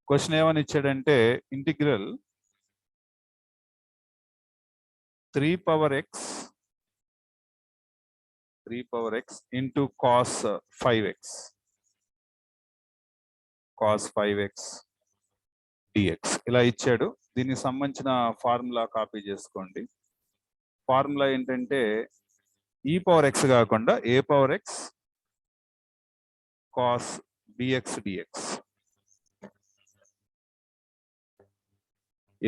Question ఏమని ఇచ్చాడంటే integral 3 power x into cos 5x dx ఇలా ఇచ్చాడు. దీనికి సంబంధించిన ఫార్ములా కాపీ చేసుకోండి. ఫార్ములా ఏంటంటే e పవర్ x కాకుండా a power x cos bx dx,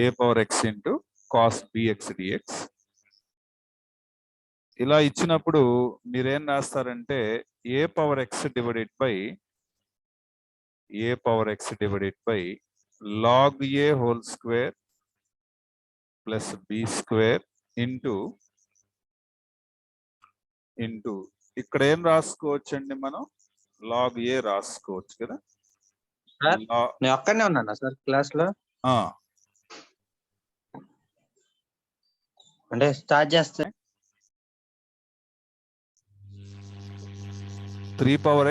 a power x into cos bx dx. ఇలా ఇచ్చినప్పుడు మీరేం రాస్తారంటే a power x divided by log a whole square plus b square into ఇక్కడ ఏం రాసుకోవచ్చండి, మనం log a రాసుకోవచ్చు కదా. నేను ఒక్కనే ఉన్నానా సార్ క్లాస్ లో? అంటే స్టార్ట్ చేస్తే 3 power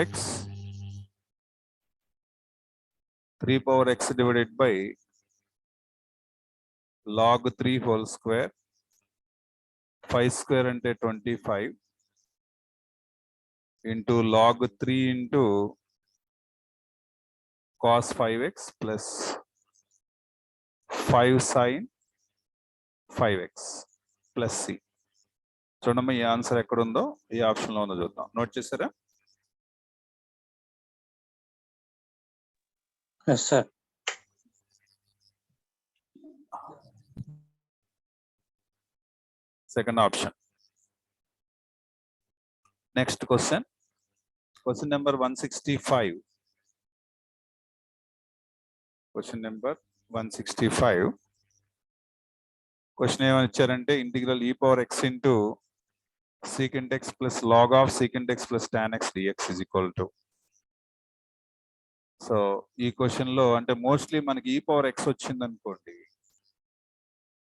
x divided by log 3 whole square, 5 square అంటే 25 into log 3 into cos 5x plus 5 sin 5x plus c. చూడమ్మా ఈ ఆన్సర్ ఎక్కడుందో ఈ ఆప్షన్ లో ఉందో చూద్దాం. నోట్ చేశారా? Sir second option. Next question number 165. Question ఏమని ఇచ్చారంటే integral e power x into secant x plus log of secant x plus tan x dx is equal to. So ఈ క్వశ్చన్ లో అంటే మోస్ట్లీ మనకి e పవర్ x వచ్చింది అనుకోండి,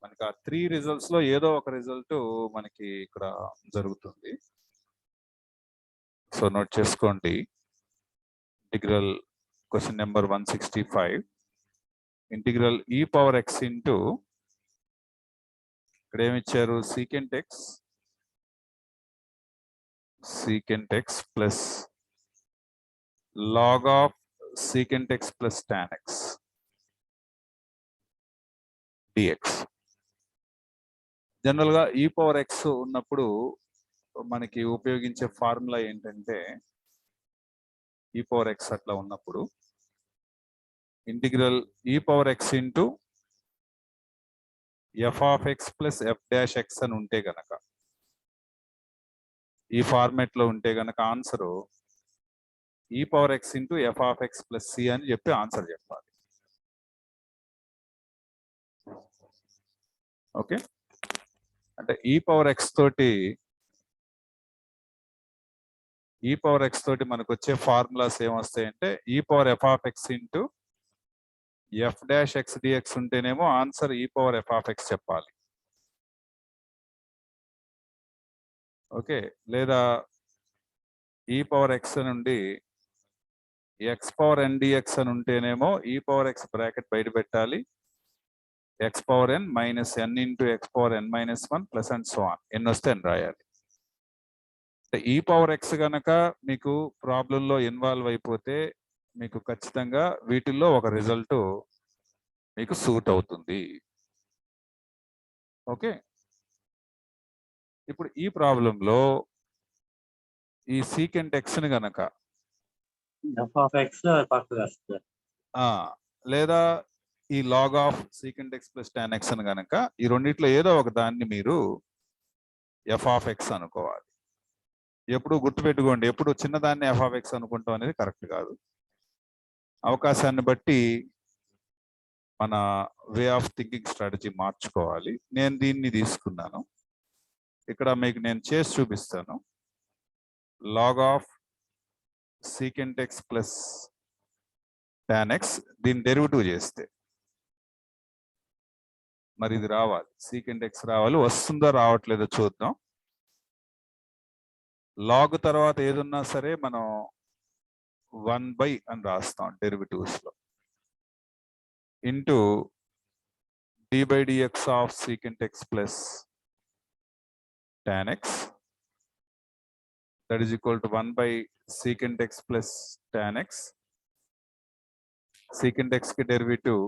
మనకి ఆ 3 రిజల్ట్స్ లో ఏదో ఒక రిజల్ట్ మనకి ఇక్కడ జరుగుతుంది. సో నోట్ చేసుకోండి. Integral question number 165 integral e power x into ఇక్కడ ఏమి ఇచ్చారు, secant x plus log of secant x plus tan x dx. General గా e పవర్ x ఉన్నప్పుడు మనకి ఉపయోగించే ఫార్ములా ఏంటంటే e పవర్ x అట్లా ఉన్నప్పుడు integral e power x into f of x plus f dash x అని ఉంటే గనక, ఈ ఫార్మాట్ లో ఉంటే గనక answer e power x into f of x plus c అని చెప్పి ఆన్సర్ చెప్పాలి. ఓకే, అంటే e పవర్ x తోటి మనకు వచ్చే ఫార్ములాస్ ఏమొస్తాయంటే e power f of x into f dash x dx ఉంటేనేమో answer e power f of x చెప్పాలి. ఓకే, లేదా e పవర్ x నుండి x పవర్ n dx అని ఉంటేనేమో e పవర్ x బ్రాకెట్ బయట పెట్టాలి, x power n minus n into x power n minus 1 plus and so on, ఎన్ని వస్తే అని రాయాలి. e పవర్ x కనుక మీకు ప్రాబ్లంలో ఇన్వాల్వ్ అయిపోతే మీకు ఖచ్చితంగా వీటిల్లో ఒక రిజల్ట్ మీకు సూట్ అవుతుంది. ఓకే, ఇప్పుడు ఈ ప్రాబ్లంలో ఈ secant x ని గనక లేదా ఈ log of secant x plus tan x అని గనక ఈ రెండిట్లో ఏదో ఒక దాన్ని మీరు f ఆఫ్ x అనుకోవాలి. ఎప్పుడు గుర్తుపెట్టుకోండి, ఎప్పుడు చిన్నదాన్ని f ఆఫ్ x అనుకుంటాం అనేది కరెక్ట్ కాదు. అవకాశాన్ని బట్టి మన వే ఆఫ్ థింకింగ్ స్ట్రాటజీ మార్చుకోవాలి. నేను దీన్ని తీసుకున్నాను, ఇక్కడ మీకు నేను చేసి చూపిస్తాను. log of secant x plus tan x దీని డెరివేటివ్ చేస్తే మరి ఇది రావాలి, secant x రావాలి. వస్తుందో రావట్లేదో చూద్దాం. లాగ్ తర్వాత ఏదున్నా సరే మనం 1 by అని రాస్తాం డెరివేటివ్స్ లో into d by dx of secant x plus tan x that is equal to 1 by secant x plus tan x. Secant x की derivative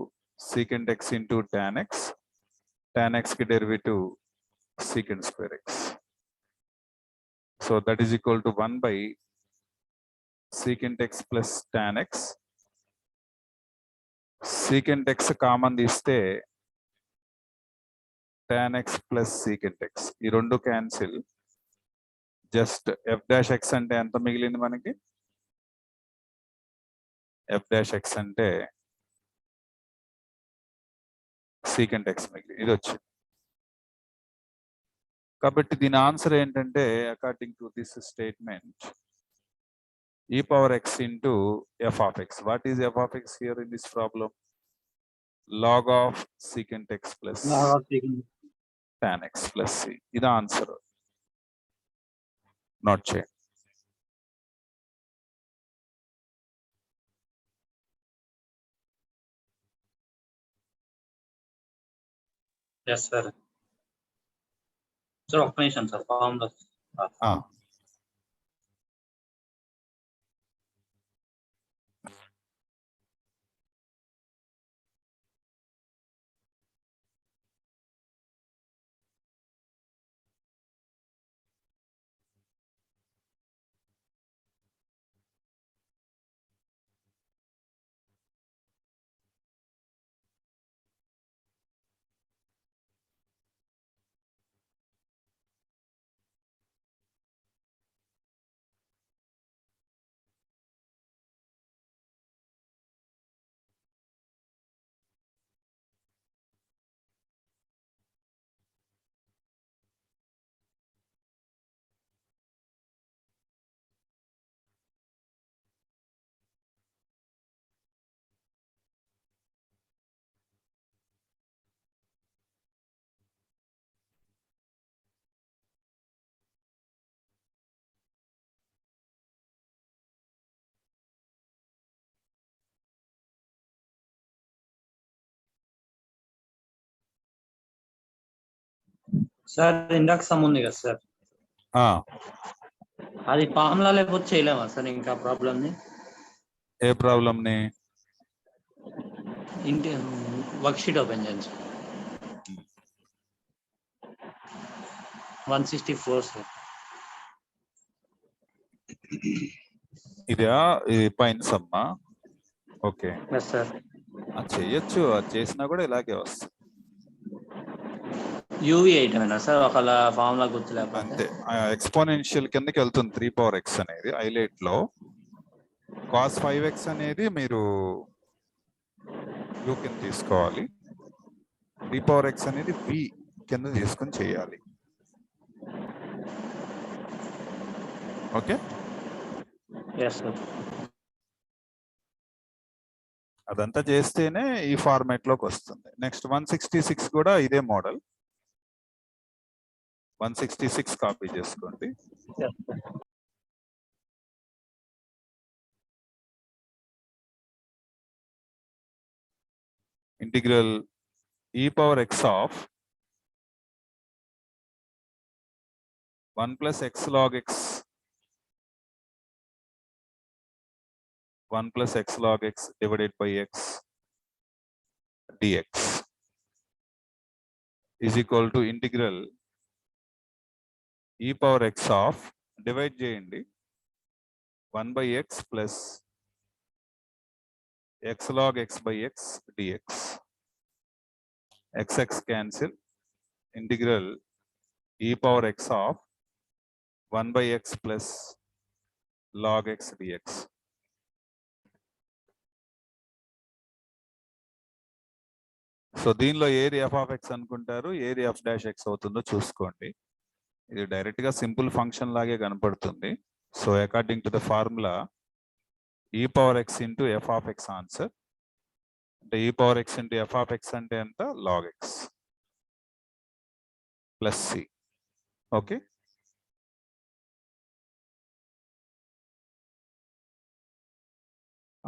secant x into tan x की derivative secant square x. So that is equal to 1 by secant x plus tan x. Secant x common తీస్తే tan x plus secant x ఈ రెండు cancel. Just f dash x అంటే ఎంత మిగిలింది మనకి? f dash x అంటే secant x మిగిలింది. ఇది వచ్చింది. కాబట్టి దీని ఆన్సర్ ఏంటంటే according to this statement e power x into f of x. What is f of x here in this problem? Log of secant x plus tan x plus c. ఇది answer. Note చేయండి. Yes sir. Sir ఒక్క నిమిషం sir, formula sir. ఇందాక sum ఉంది కదా sir, అది formula లేకపోతే చేయలేమా సార్ ఇంకా ప్రాబ్లమ్ ని? ఏ ప్రాబ్లమ్ ని? ఇంటి వర్క్ షీట్ ఓపెన్ చేయండి సార్. 164 సార్. ఇదా? ఇది పైన సమ్మా? Okay sir. చేయొచ్చు. అది చేసినా కూడా ఇలాగే వస్తుంది. యూవి ఐటమేనా సార్ ఒకవేళ ఫార్ములా గుర్తులేకపోతే? అంతే. ఎక్స్పోనెన్షియల్ కిందకి వెళ్తుంది 3 power x అనేది హైలైట్ లో. cos 5x అనేది మీరు u కింద తీసుకోవాలి. 3 power x అనేది v కింద తీసుకొని చేయాలి. ఓకే. Yes sir. అదంతా చేస్తేనే ఈ ఫార్మాట్ లోకి వస్తుంది. నెక్స్ట్ 166 కూడా ఇదే మోడల్. 166 కాపీ చేసుకోండి. Integral e power x of 1 plus x log x 1 plus x log x divided by x dx is equal to integral e power x of divide చేయండి 1 by x plus x log x by x dx. x cancel. Integral e power x of 1 by x plus log x dx. So దీనిలో ఏది f of x అనుకుంటారు, ఏది f dash x అవుతుందో చూసుకోండి. ఇది direct గా simple function లాగే కనపడుతుంది. So according to the formula e power x into f of x answer. అంటే e power x into f of x అంటే ఎంత? log x plus c. Okay.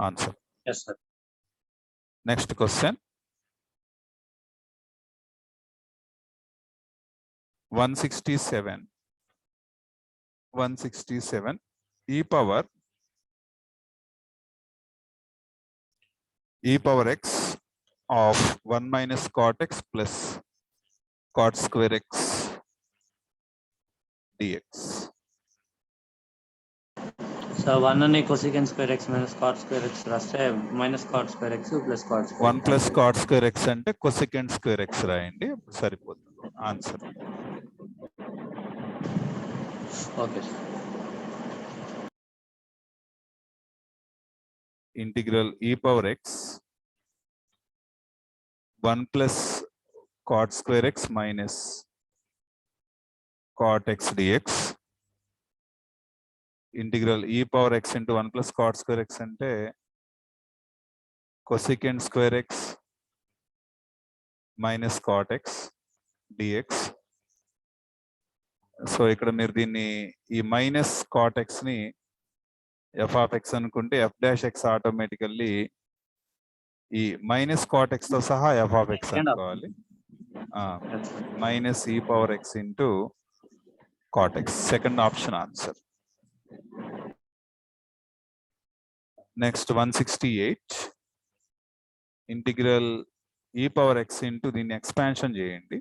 Answer. Yes, sir. Next question 167 e power x of 1 minus cot x plus cot square x dx. So 1 అని cosecant square x minus cot square x రాస్తే minus cot square x plus cot square 1 plus cot square x అంటే cosecant square x రాయండి, సరిపోతుంది answer. Okay, sir. Integral e power x 1 plus cot square x minus cot x dx. Integral e power x into 1 plus cot square x అంటే cosecant square x minus cot x dx. So ఇక్కడ మీరు దీన్ని ఈ minus cot x ని f of x అనుకుంటే f dash x automatically ఈ minus cot x తో సహా f of x అనుకోవాలి. Minus e power x into cot x. Second option answer. Next 168 integral e power x into దీన్ని expansion చేయండి.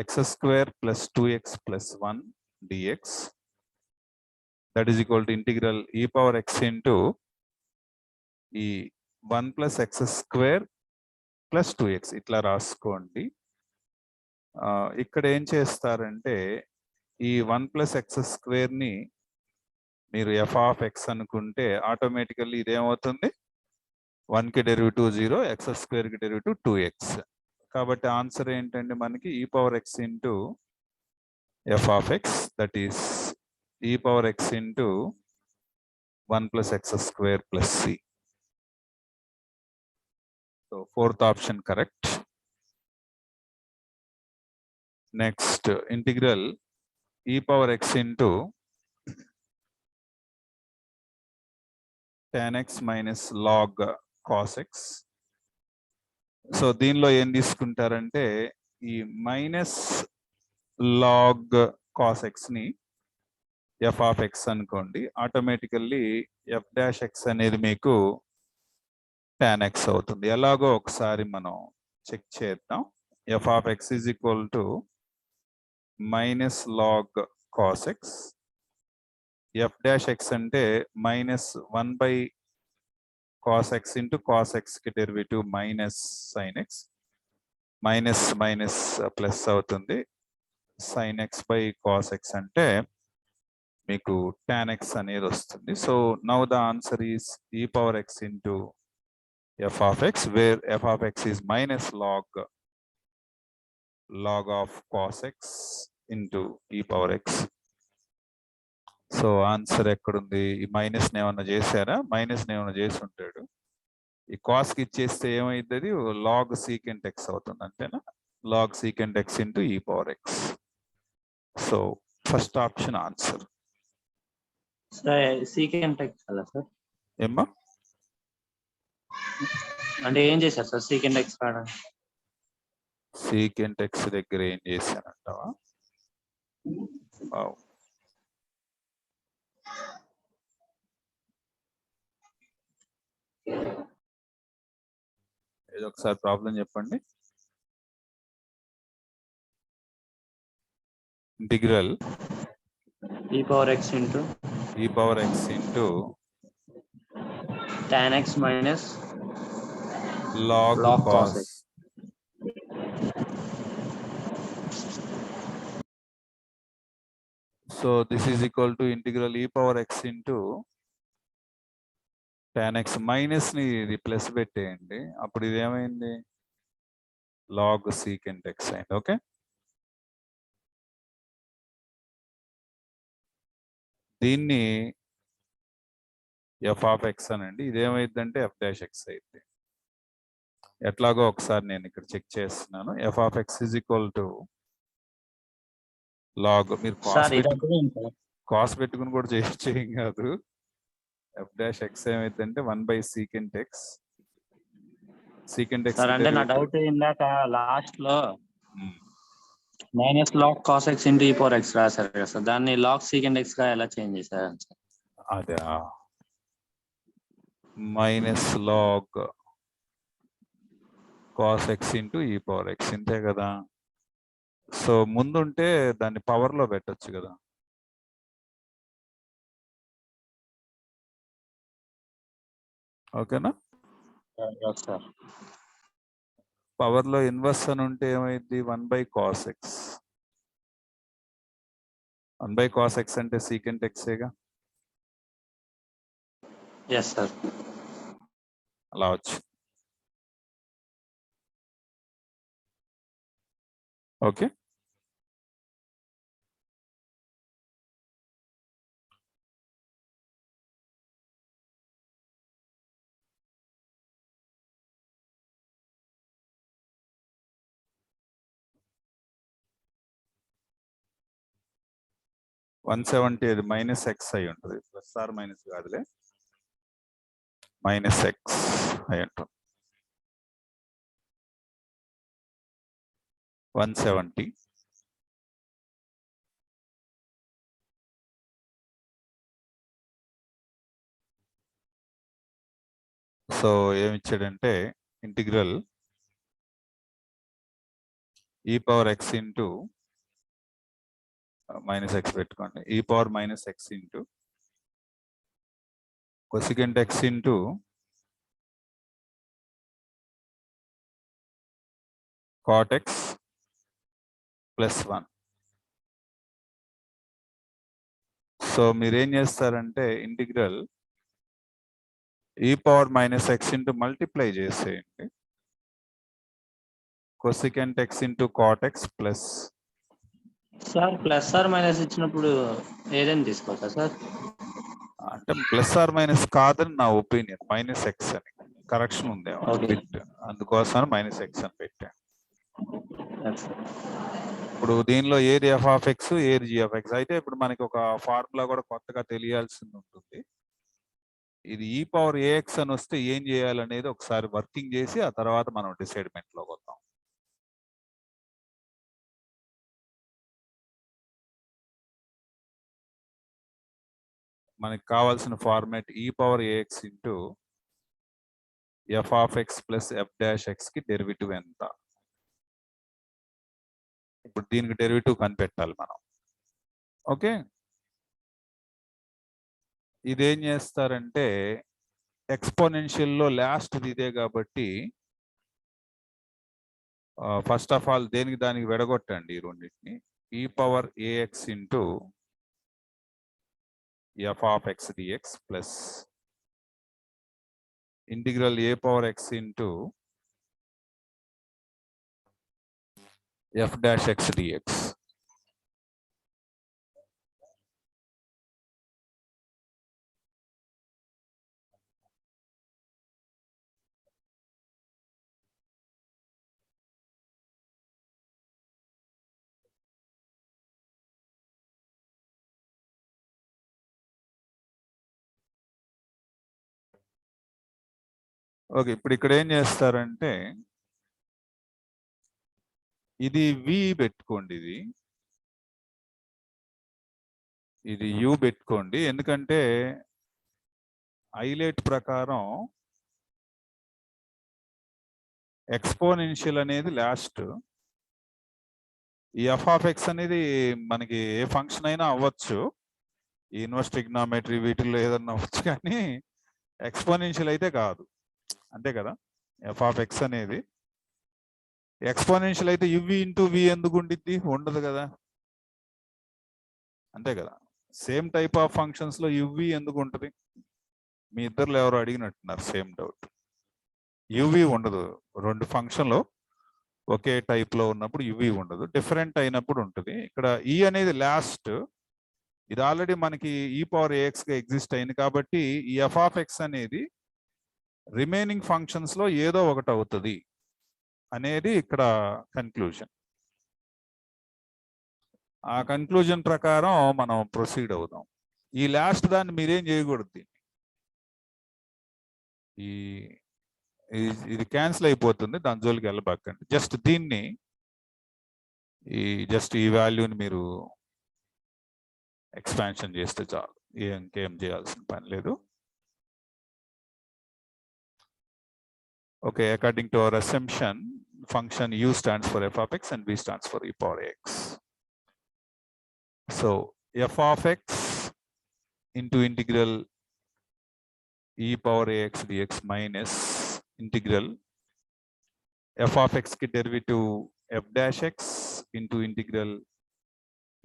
x square plus 2x plus 1 dx. That is equal to integral e power x into ఈ 1 plus x square plus 2x ఇట్లా రాసుకోండి. ఇక్కడ ఏం చేస్తారంటే ఈ 1 plus x square ని మీరు f of x అనుకుంటే ఆటోమేటికల్లీ ఇదేమవుతుంది 1 కి డెరివేటివ్ 0, x square కి డెరివేటివ్ 2x. కాబట్టి ఆన్సర్ ఏంటంటే మనకి e power x into f of x, that is e power x into 1 plus x square plus c. So fourth option correct. Next, integral e power x into tan x minus log cos x. So దీనిలో ఏం తీసుకుంటారంటే ఈ minus log cos X ని F of X అనుకోండి. Automatically F dash X అనేది మీకు tan x అవుతుంది. ఎలాగో ఒకసారి మనం చెక్ చేద్దాం. F of x is equal to minus log cos x. F dash x అంటే minus 1 by cos x into cos x కి derivative minus sin x. Minus minus plus అవుతుంది. sin x by cos x అంటే మీకు tan x అనేది వస్తుంది. So now the answer is e power x into f of x, where f of x is minus log of cos x into e power x. So answer ఎక్కడుంది? ఈ minus ఏమన్నా చేశారా? Minus ఏమన్నా చేసి ఉంటాడు. ఈ కాస్ కి ఇచ్చేస్తే ఏమైంది? అది లాగ్ సీకెంట్ ఎక్స్ అవుతుంది అంతేనా? Log secant X into e power X. So first option answer. Secant X కదా సార్? ఏమ్మా అంటే ఏం చేశారు సార్ సీకెంట్ ఎక్స్ కాడ? సీకెంట్ ఎక్స్ దగ్గర ఏం చేశానంటావా? ఏదో ఒకసారి ప్రాబ్లం చెప్పండి. Integral e power x into tan x minus log cos x. So this is equal to integral e power x into tan x minus ని ఇది ప్లస్ పెట్టేయండి. అప్పుడు ఇది ఏమైంది? log secant x అయింది. ఓకే, దీన్ని f of x అనండి. ఇదేమైందంటే f dash x అయింది. ఎట్లాగో ఒకసారి నేను ఇక్కడ చెక్ చేస్తున్నాను. f of x is equal to log, మీరు కాస్ పెట్టుకుని కూడా చేయొచ్చు, ఏం కాదు. ఎఫ్ డాష్ ఎక్స్ ఏమైందంటే 1/secant x secant x sir అంటే నా డౌట్ ఇందాక లాస్ట్ లో minus log cos x into e power x రాశారు కదా సార్, దాన్ని లాగ్ సీకెండ్ ఎక్స్ గా ఎలా చేంజ్ చేశారు సార్? అదే minus log cos x into e power x ఇంతే కదా. సో ముందుంటే దాన్ని పవర్ లో పెట్టచ్చు కదా. ఓకేనా? సార్ పవర్ లో ఇన్వర్స్ అని ఉంటే ఏమైంది 1/cos x 1/cos x అంటే సీకెంట్ ఎక్సేగా. Yes sir. అలా వచ్చు. ఓకే, (170) అది మైనస్ ఎక్స్ అయి ఉంటుంది, ప్లస్ ఆర్ మైనస్ కాదులే, మైనస్ ఎక్స్ అయి ఉంటుంది. 170 సో ఏమిచ్చాడంటే integral e power x into minus x పెట్టుకోండి, e power minus x into cosecant x into cot x plus 1. So మీరేం చేస్తారంటే integral e power minus x into multiply చేసేయండి cosecant x into cot x plus. Sir plus or minus ఇచ్చినప్పుడు ఏదైనా తీసుకోవచ్చా sir? అంటే plus or minus కాదని నా opinion, minus X అని కరెక్షన్ ఉంది బిట్, అందుకోసం మైనస్ ఎక్స్ అని పెట్టాను. ఇప్పుడు దీనిలో ఏది ఎఫ్ ఆఫ్ ఎక్స్ ఏది జీ ఆఫ్ ఎక్స్ అయితే ఇప్పుడు మనకి ఒక ఫార్ములా కూడా కొత్తగా తెలియాల్సింది ఉంటుంది. ఇది ఈ పవర్ ఏఎక్స్ అని వస్తే ఏం చేయాలనేది ఒకసారి వర్కింగ్ చేసి ఆ తర్వాత మనం డిసైడ్మెంట్ లోకి వద్దాం. మనకి కావాల్సిన format e power ax into f of x plus f dash x కి డెరివేటివ్ ఎంత. ఇప్పుడు దీనికి డెరివేటివ్ కనిపెట్టాలి మనం. ఓకే, ఇదేం చేస్తారంటే ఎక్స్పోనెన్షియల్ లో లాస్ట్ ఇదే కాబట్టి ఫస్ట్ ఆఫ్ ఆల్ దేనికి దానికి విడగొట్టండి ఈ రెండింటిని. E power ax into f of x dx plus integral e power x into f dash x dx. Okay, ఇప్పుడు ఇక్కడ ఏం చేస్తారంటే ఇది వి పెట్టుకోండి, ఇది యు పెట్టుకోండి, ఎందుకంటే ఐలేట్ ప్రకారం ఎక్స్పోనెన్షియల్ అనేది లాస్ట్. ఈ ఎఫ్ ఆఫ్ ఎక్స్ అనేది మనకి ఏ ఫంక్షన్ అయినా అవ్వచ్చు, ఈ ఇన్వర్స్ ట్రిగ్నామెట్రీ వీటిల్లో ఏదన్నా అవ్వచ్చు, కానీ ఎక్స్పోనెన్షియల్ అయితే కాదు, అంతే కదా. ఎఫ్ ఆఫ్ ఎక్స్ అనేది ఎక్స్పోనెన్షియల్ అయితే యువి ఇంటూ వి ఎందుకు ఉండిద్ది, ఉండదు కదా, అంతే కదా. సేమ్ టైప్ ఆఫ్ ఫంక్షన్స్ లో యువి ఎందుకు ఉంటుంది, మీ ఇద్దరులో ఎవరు అడిగినట్టున్నారు సేమ్ డౌట్. యువి ఉండదు, రెండు ఫంక్షన్లు ఒకే టైప్ లో ఉన్నప్పుడు యువి ఉండదు, డిఫరెంట్ అయినప్పుడు ఉంటుంది. ఇక్కడ ఈ అనేది లాస్ట్, ఇది ఆల్రెడీ మనకి ఈ పవర్ ఏఎక్స్ గా ఎగ్జిస్ట్ అయింది కాబట్టి ఈ ఎఫ్ ఆఫ్ ఎక్స్ అనేది రిమైనింగ్ ఫంక్షన్స్ లో ఏదో ఒకటి అవుతుంది అనేది ఇక్కడ కన్క్లూజన్. ఆ కన్క్లూజన్ ప్రకారం మనం ప్రొసీడ్ అవుదాం. ఈ లాస్ట్ దాన్ని మీరేం చేయకూడదు, ఇది క్యాన్సిల్ అయిపోతుంది, దాని జోలికి వెళ్ళబాకండి. జస్ట్ దీన్ని ఈ వాల్యూని మీరు ఎక్స్పాన్షన్ చేస్తే చాలు, ఇంకేం చేయాల్సిన పని లేదు. Okay, according to our assumption, function u stands for f of x and v stands for e power x. So f of x into integral e power ax dx minus integral f of x ki derivative f dash x into integral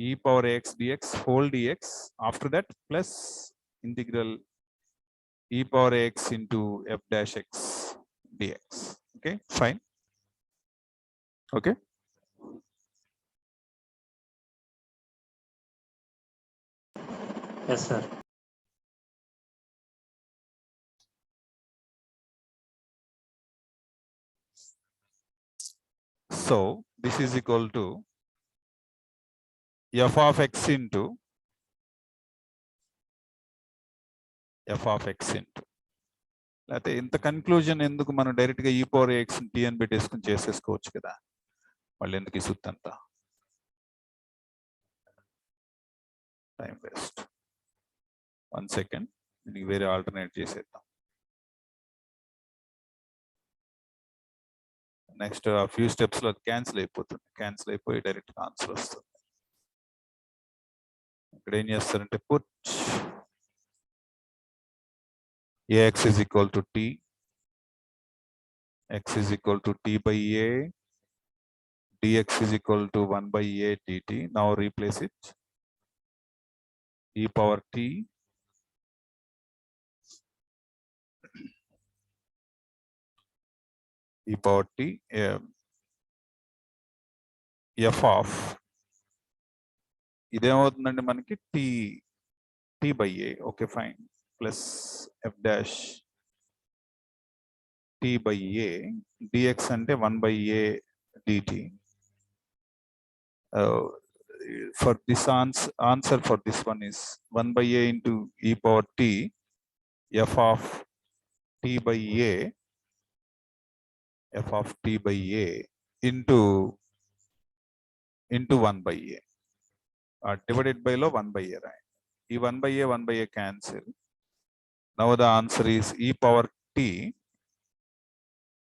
e power ax dx whole dx, after that plus integral e power ax into f dash x dx. Okay, fine. Okay. Yes, sir. So this is equal to f of x into f of x into, లేకపోతే ఇంత conclusion ఎందుకు, మనం direct గా ఈ power X tea అని పెట్టేసుకుని చేసేసుకోవచ్చు కదా, మళ్ళీ ఎందుకు ఈ సుత్తంతా టైం వేస్ట్. 1 సెకండ్, దీనికి వేరే ఆల్టర్నేట్ చేసేద్దాం. నెక్స్ట్ ఆ ఫ్యూ స్టెప్స్ లో క్యాన్సిల్ అయిపోతుంది, క్యాన్సిల్ అయిపోయి డైరెక్ట్ గా ఆన్సర్ వస్తుంది. ఇక్కడ ఏం చేస్తారంటే put ax is equal to t, x is equal to t by a, dx is equal to 1 by a dt. Now replace it, e power t e power t f of ఇదేమవుతుందండి మనకి t by a. Okay fine, plus f dash t by a dx అంటే 1 by a dt. For this answer for this one is 1 by a into e power t f of t by a into 1 by a divided by లో 1 by a, right? ఈ 1 by a cancel. Now the answer is e power t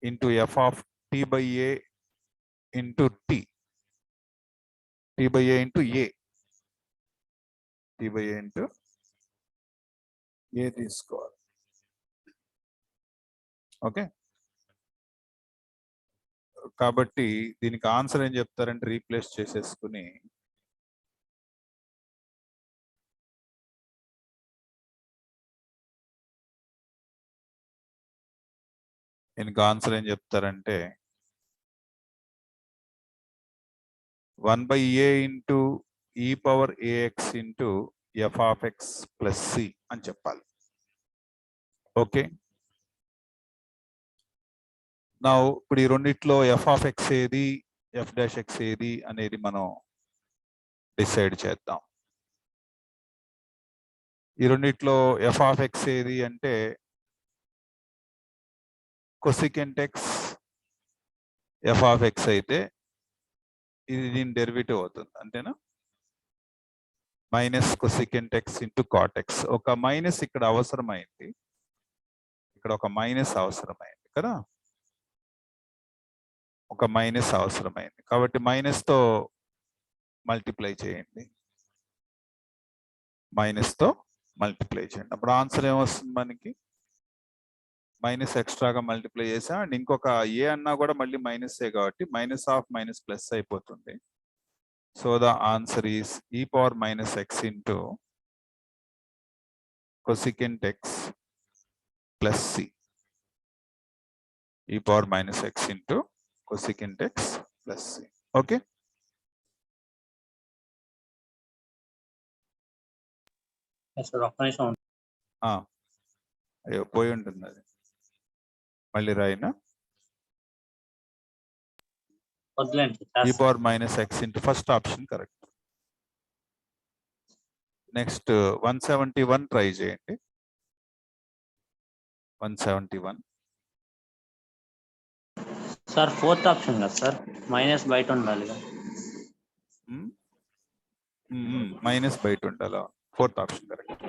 into f of t by a into t by a into a, t by a into a తీసుకోవాలి. Okay, కాబట్టి దీనికి answer ఏం చెప్తారంటే replace చేసేసుకుని దీనికి answer ఏం చెప్తారంటే 1 by a into e power ax into f of x plus c అని చెప్పాలి. ఓకే, నా ఇప్పుడు ఈ రెండిట్లో f of x ఏది, f dash x ఏది అనేది మనం డిసైడ్ చేద్దాం. ఈ రెండిట్లో f of x ఏది అంటే cosecant x f of x అయితే ఇది దీని డెరివేటివ్ అవుతుంది అంతేనా, minus cosecant x into cot x. ఒక మైనస్ ఇక్కడ అవసరమైంది, ఇక్కడ ఒక మైనస్ అవసరమైంది కదా, ఒక మైనస్ అవసరమైంది కాబట్టి మైనస్ తో మల్టిప్లై చేయండి, మైనస్ తో మల్టిప్లై చేయండి. అప్పుడు ఆన్సర్ ఏమొస్తుంది మనకి, మైనస్ ఎక్స్ట్రాగా మల్టిప్లై చేసా అండ్ ఇంకొక ఏ అన్నా కూడా మళ్ళీ మైనస్ ఏ కాబట్టి మైనస్ ఆఫ్ మైనస్ ప్లస్ అయిపోతుంది. So the answer is e power minus x into cosecant x plus c, e power minus x into cosecant x plus c. Okay, sir ఒక్క నిమిషం అయ్యో పోయి ఉంటుంది అది, మళ్ళీ రాయినా వద్దులేండి. e power minus x into first option correct. Next 171 try చేయండి. 171. Sir fourth option కదా సార్, మైనస్ బయట ఉండాలి కదా. మైనస్ బయట ఉండాలా? Fourth option correct.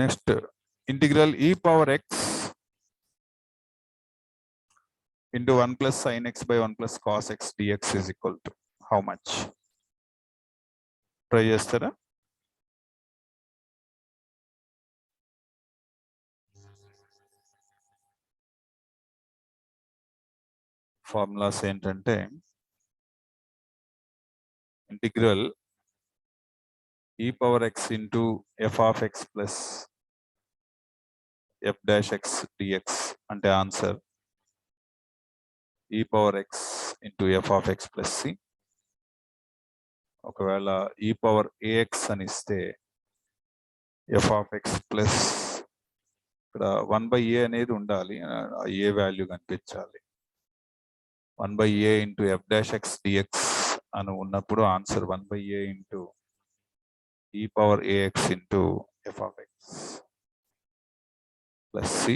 Next integral e power x into 1 plus sin x by 1 plus cos x dx is equal to how much? Try చేస్తారా? Formulas ఏంటంటే integral e power x into f of x plus f dash x dx అంటే answer e power x into f of x plus c. ఒకవేళ e power ax అని ఇస్తే f of x plus ఇక్కడ 1/a అనేది ఉండాలి, a value కనిపించాలి. 1/a into f dash x dx అని ఉన్నప్పుడు answer 1/a into e power ax into f of x plus c.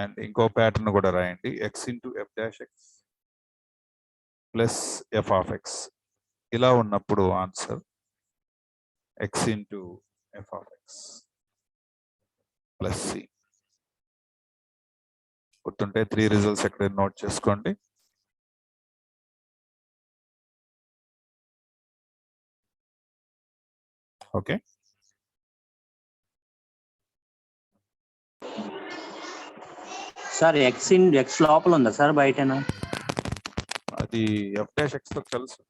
And ఇంకో ప్యాటర్న్ కూడా రాయండి, x into f dash x plus f of x. ఇలా ఉన్నప్పుడు answer x into f of x plus c. గుర్తుంటే 3 results ఎక్కడ note చేసుకోండి. Okay, sir X లోపల ఉందా సార్ బయటనా? అది f dash x లో తెలుసు,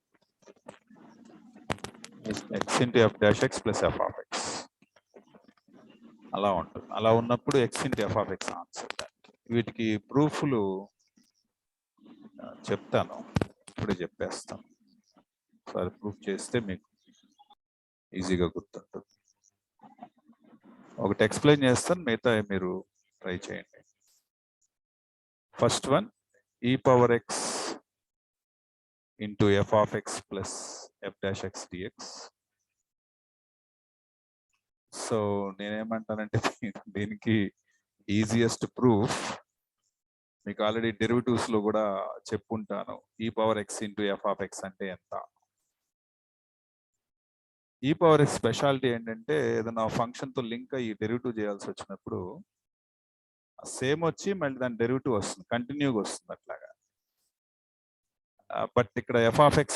x into f dash x plus f of x అలా ఉంటుంది. అలా ఉన్నప్పుడు x into f of x answer. వీటికి ప్రూఫ్లు చెప్తాను, ఇప్పుడే చెప్పేస్తాను. సార్ ప్రూఫ్ చేస్తే మీకు ఈజీగా గుర్తుంటుంది. ఒకటి ఎక్స్ప్లెయిన్ చేస్తాను, మిగతా మీరు ట్రై చేయండి. First one e power x into f of x plus f dash x dx. So నేనేమంటానంటే దీనికి ఈజియెస్ట్ ప్రూఫ్ మీకు ఆల్రెడీ డెరివేటివ్స్ లో కూడా చెప్పుంటాను. e power x into f of x అంటే ఎంత? e power x స్పెషాలిటీ ఏంటంటే ఏదైనా ఫంక్షన్ తో లింక్ అయ్యి డెరివేటివ్ చేయాల్సి వచ్చినప్పుడు సేమ్ వచ్చి మళ్ళీ దాని డెరివేటివ్ వస్తుంది, కంటిన్యూగా వస్తుంది అట్లాగా. బట్ ఇక్కడ f of x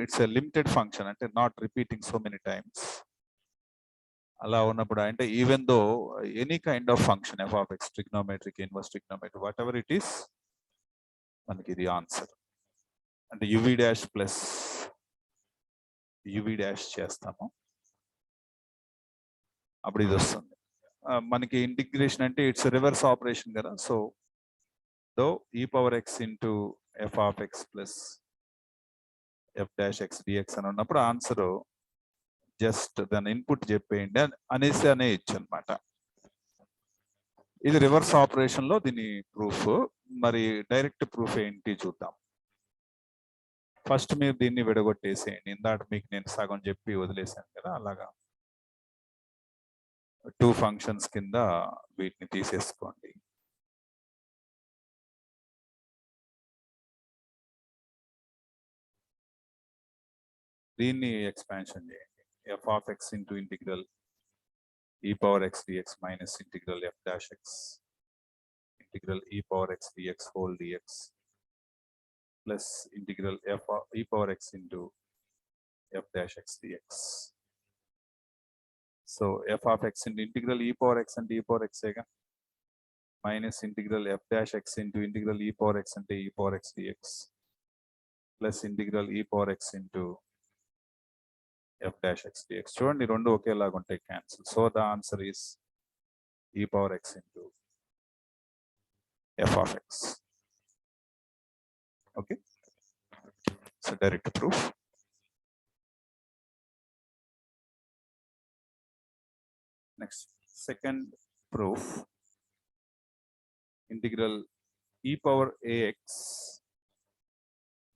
it's a limited function, అంటే not repeating so many times. అలా ఉన్నప్పుడు అంటే even though any kind of function f of x, trigonometric, inverse trigonometric, whatever it is, మనకి ఇది ఆన్సర్. అంటే uv dash plus uv dash చేస్తాము, అప్పుడు ఇది వస్తుంది. మనకి ఇంటిగ్రేషన్ అంటే ఇట్స్ రివర్స్ ఆపరేషన్ కదా. So though e power x into f of x plus f dash x dx అని ఉన్నప్పుడు ఆన్సర్ జస్ట్ దాని ఇన్పుట్ చెప్పేయండి అనేసి ఇచ్చు అనమాట. ఇది రివర్స్ ఆపరేషన్ లో దీని ప్రూఫ్. మరి డైరెక్ట్ ప్రూఫ్ ఏంటి చూద్దాం. ఫస్ట్ మీరు దీన్ని విడగొట్టేసేయండి. ఇందాక మీకు నేను సగం చెప్పి వదిలేసాను కదా, అలాగా 2 ఫంక్షన్స్ కింద వీటిని తీసేసుకోండి. దీన్ని ఎక్స్పాన్షన్ చేయండి. f of x into integral e power x dx minus integral f dash x integral e power x dx whole dx plus integral e power x into f dash x dx. So f of x into integral e power x and e power x again minus integral f dash x into integral e power x and e power x dx plus integral e power x into f dash x dx. చూడండి రెండు ఒకేలాగా ఉంటాయి, cancel. So the answer is e power x into f of x. Okay, so direct proof. Next, second proof, integral e power ax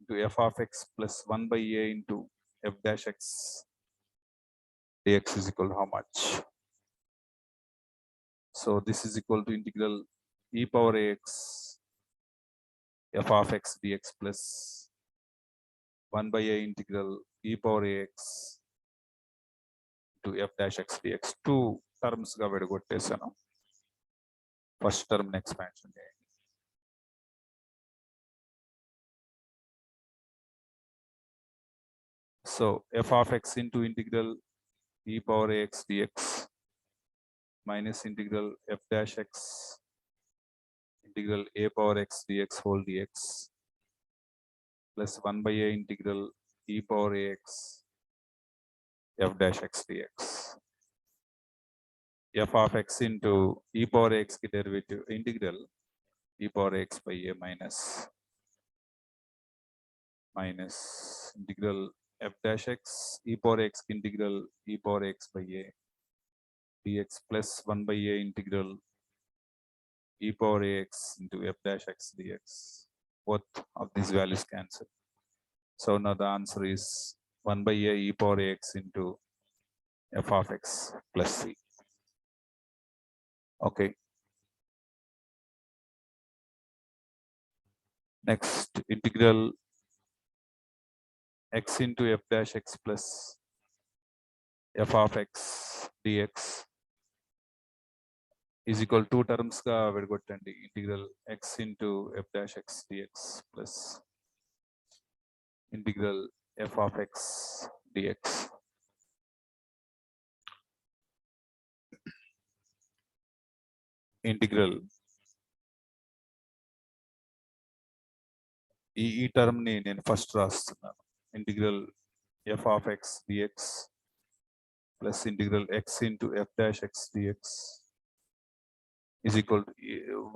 into f of x plus 1/a into f dash x dx is equal to how much? So this is equal to integral e power ax f of x dx plus 1 by a integral e power ax to f dash x dx. Two terms గా విడగొట్టేసాను. First term expansion చేయండి. So f of x into integral e power ax dx minus integral f dash x integral a power x dx whole dx plus 1 by a integral e power ax f dash x dx. F of x into e power x की derivative integral e power x by a minus integral f dash x e power x integral e power x by a dx plus 1 by a integral e power ax into f dash x dx. Both of these values cancel. So now the answer is 1 by a e power ax into f of x plus c. Okay. Next, integral x into f dash x plus f of x dx is equal to two terms ga vidagottandi. Integral x into f dash x dx plus integral f of x dx. Integral ఈ term ని నేను first రాస్తున్నాను. Integral f of x dx plus integral x into f dash x dx is equal to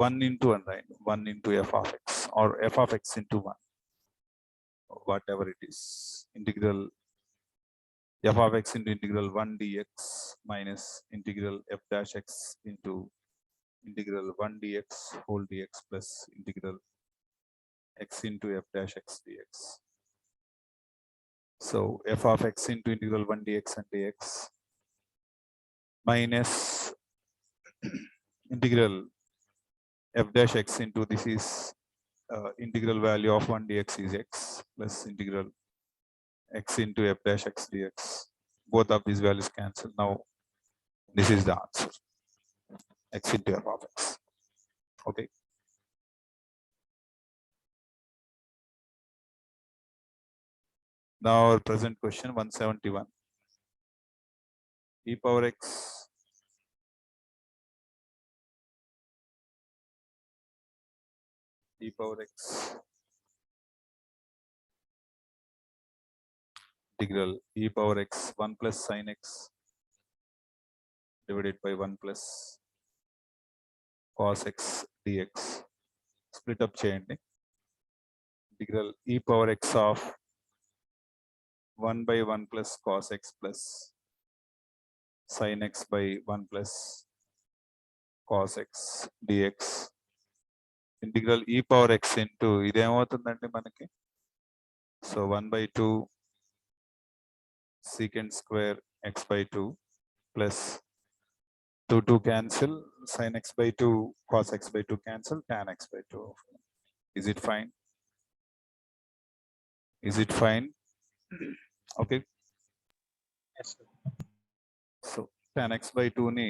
1 into 1, right? 1 into f of x or f of x into 1, whatever it is. Integral f of x into integral 1 dx minus integral f dash x into integral 1 dx whole dx plus integral x into f dash x dx. So f of x into integral 1 dx and dx minus integral f dash x into this is integral value of 1 dx is x plus integral x into f dash x dx. Both of these values cancel. Now this is the answer, x into f of x. Okay. Now our present question 171. E power x integral e power x 1 plus sin x divided by 1 plus cos x dx. Split up cheyandi. Integral e power x of 1 by 1 plus cos x plus sin x by 1 plus cos x dx. Integral e power x into ఇదేమవుతుందండి మనకి? So 1 by 2 secant square x by 2 plus 2 cancel, sin x by 2 cos x by 2 cancel, tan x by 2. Is it fine? Is it fine? Okay. Yes, sir. So tan x by 2 ni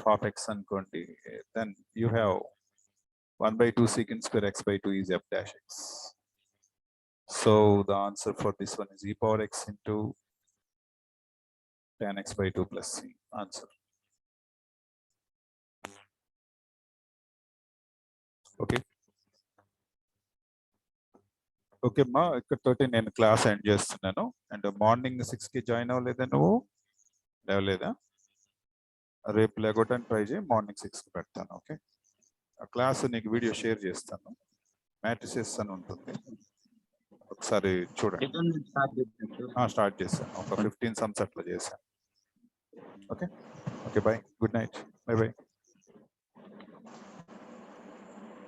f of x అనుకోండి, then you have 1 by 2 secant square x by 2 is f dash x. So the answer for this one is e power x into tan x by 2 plus c. Answer. Okay. Okay అమ్మా, ఇక్కడతోటి నేను class end చేస్తున్నాను. And morning 6కి join అవ్వలేదా నువ్వు? లేవలేదా? రేపు లేకపోవటానికి try చేయి, morning 6కి పెడతాను. ఓకే, ఆ క్లాస్ నీకు వీడియో షేర్ చేస్తాను, మ్యాట్రిసెస్ అని ఉంటుంది, ఒకసారి చూడండి. స్టార్ట్ చేశాను, ఒక 15 సమ్స్ అట్లా చేశాను. Okay okay, bye, good night, bye by.